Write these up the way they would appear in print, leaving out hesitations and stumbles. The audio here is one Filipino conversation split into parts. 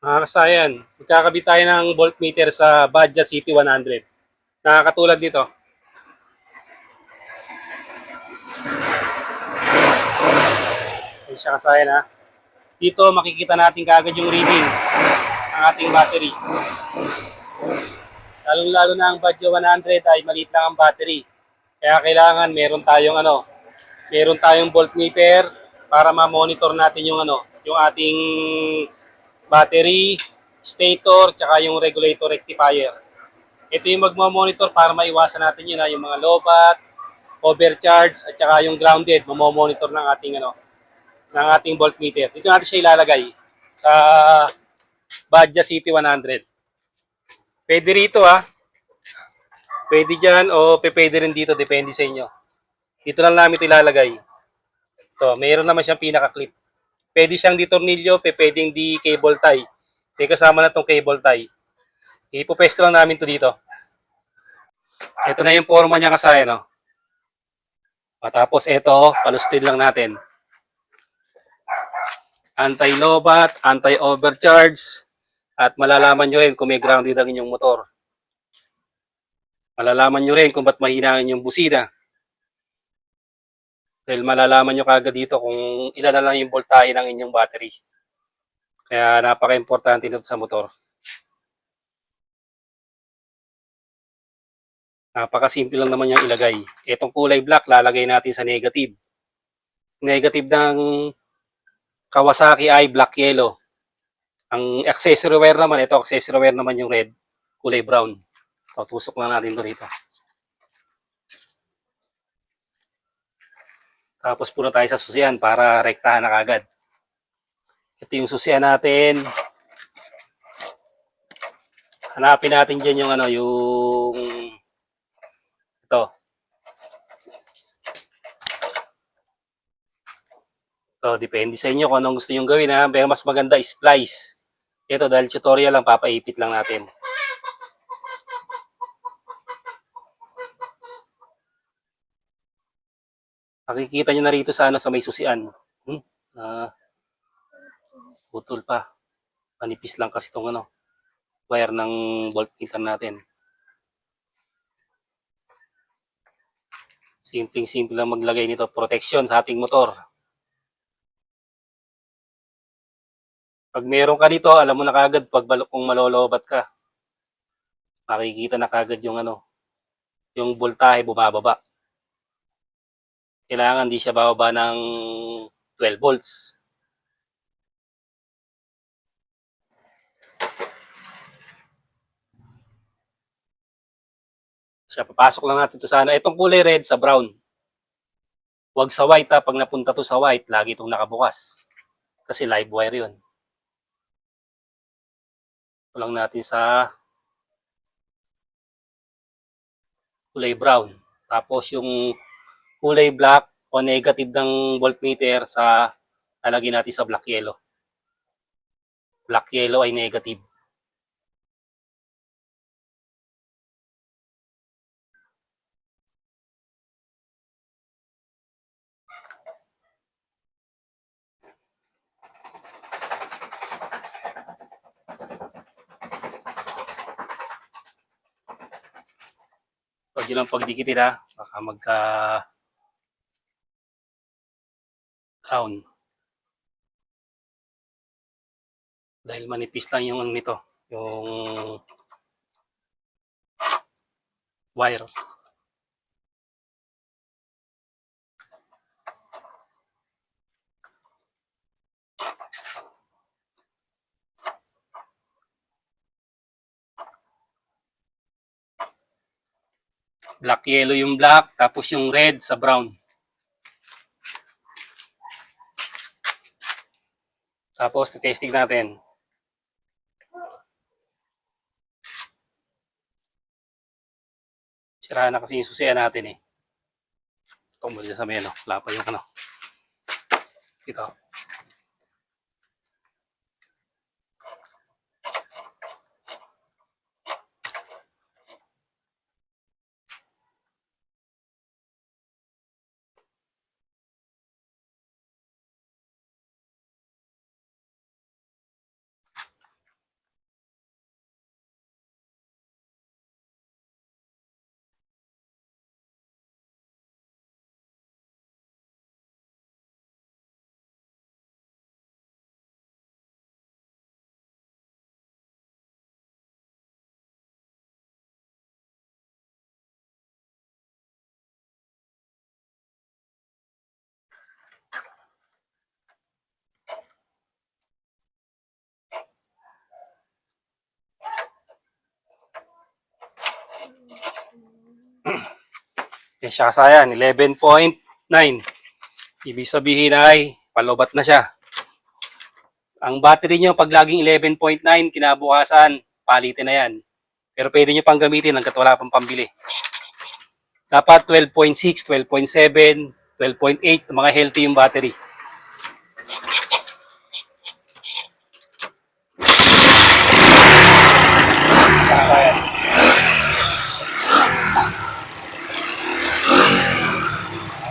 Mga kasayan, magkakabit tayo ng voltmeter sa Badja City 100. Nakakatulad nito. Ayun siya kasayan ha. Dito makikita natin kaagad yung reading ng ating battery. Lalong-lalo na ang Badja 100 ay maliit lang ang battery. Kaya kailangan meron tayong voltmeter para ma-monitor natin yung ating battery, stator, tsaka yung regulator rectifier. Ito yung magmo-monitor para maiwasan natin yun yung mga lobat, overcharge, at saka yung grounded, mamomonitor ng ating voltmeter. Dito natin siya ilalagay sa Badja City 100. Pwede rito pwede dyan o pwede rin dito, depende sa inyo. Dito lang namin ito ilalagay. Ito, mayroon naman siyang pinaka-clip. Pwede siyang di tornilyo, pwedeng di cable tie. May kasama na itong cable tie. Ipupesto lang namin to dito. Ito na yung forma niya kasaya, no? Tapos ito, palustin lang natin. Anti-lobat, anti-overcharge, at malalaman nyo rin kung may grounded ang inyong motor. Malalaman nyo rin kung ba't mahina ang inyong busina. Dahil malalaman nyo kagad dito kung ilan na lang yung voltahe ng inyong battery. Kaya napaka-importante nito sa motor. Napaka-simple lang naman yung ilagay. Itong kulay black, lalagay natin sa negative. Negative ng Kawasaki ay black yellow. Ang accessory wire naman, ito accessory wire naman yung red, kulay brown. So, tusok lang natin ito rito. Tapos puno tayo sa susian para rektahan na kagad. Ito yung susian natin. Hanapin natin dyan yung yung ito. So, depende sa inyo kung anong gusto nyo gawin Pero mas maganda splice. Ito dahil tutorial lang, papaipit lang natin. Makikita nyo na rito sa sa may susian. Putol pa. Manipis lang kasi itong wire ng voltmeter natin. Simpleng-simple lang maglagay nito. Protection sa ating motor. Pag meron ka nito, alam mo na kagad kung malolobat ka. Makikita na kagad yung voltahe bumababa. Kailangan di siya bababa ng 12 volts. Siya, papasok lang natin ito sana. Itong kulay red sa brown. Huwag sa white Pag napunta to sa white, lagi itong nakabukas. Kasi live wire yun. Ito lang natin sa kulay brown. Tapos yung kulay black o negative ng voltmeter lalagyan natin sa black yellow. Black yellow ay negative. Pag yun ang pagdikitin baka magka-crown. Dahil manipis lang yung nito, yung wire. Black yellow yung black, tapos yung red sa brown. Tapos testing natin. Sira na kasi yung susian natin Itong muli sa meno. Wala pa yung Ito. Eh, siya kasayan, 11.9. Ibig sabihin ay, palobat na siya. Ang battery nyo, pag laging 11.9, kinabukasan, palitin na yan. Pero pwede nyo pang gamitin hanggat wala pang pambili. Dapat 12.6, 12.7, 12.8, mga healthy yung battery.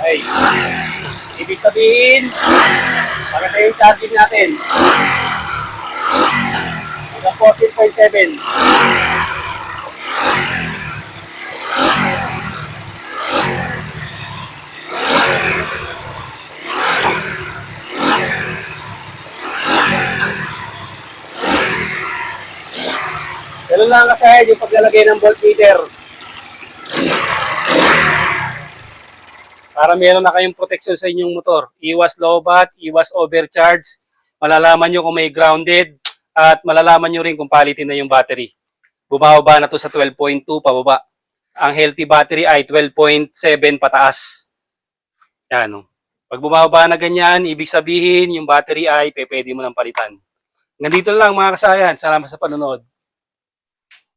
Okay. Ibig sabihin, maganda yung charging natin. Hanggang 14.7. Ganun lang kasi yung paglalagay ng voltmeter. Para meron na kayong protection sa inyong motor. Iwas lowbat, iwas overcharge. Malalaman nyo kung may grounded at malalaman nyo rin kung palitin na yung battery. Bumababa na to sa 12.2 pababa. Ang healthy battery ay 12.7 pataas. Yan. Pag bumababa na ganyan, ibig sabihin yung battery ay pwede mo nang palitan. Nandito lang mga kasayan. Salamat sa panonood.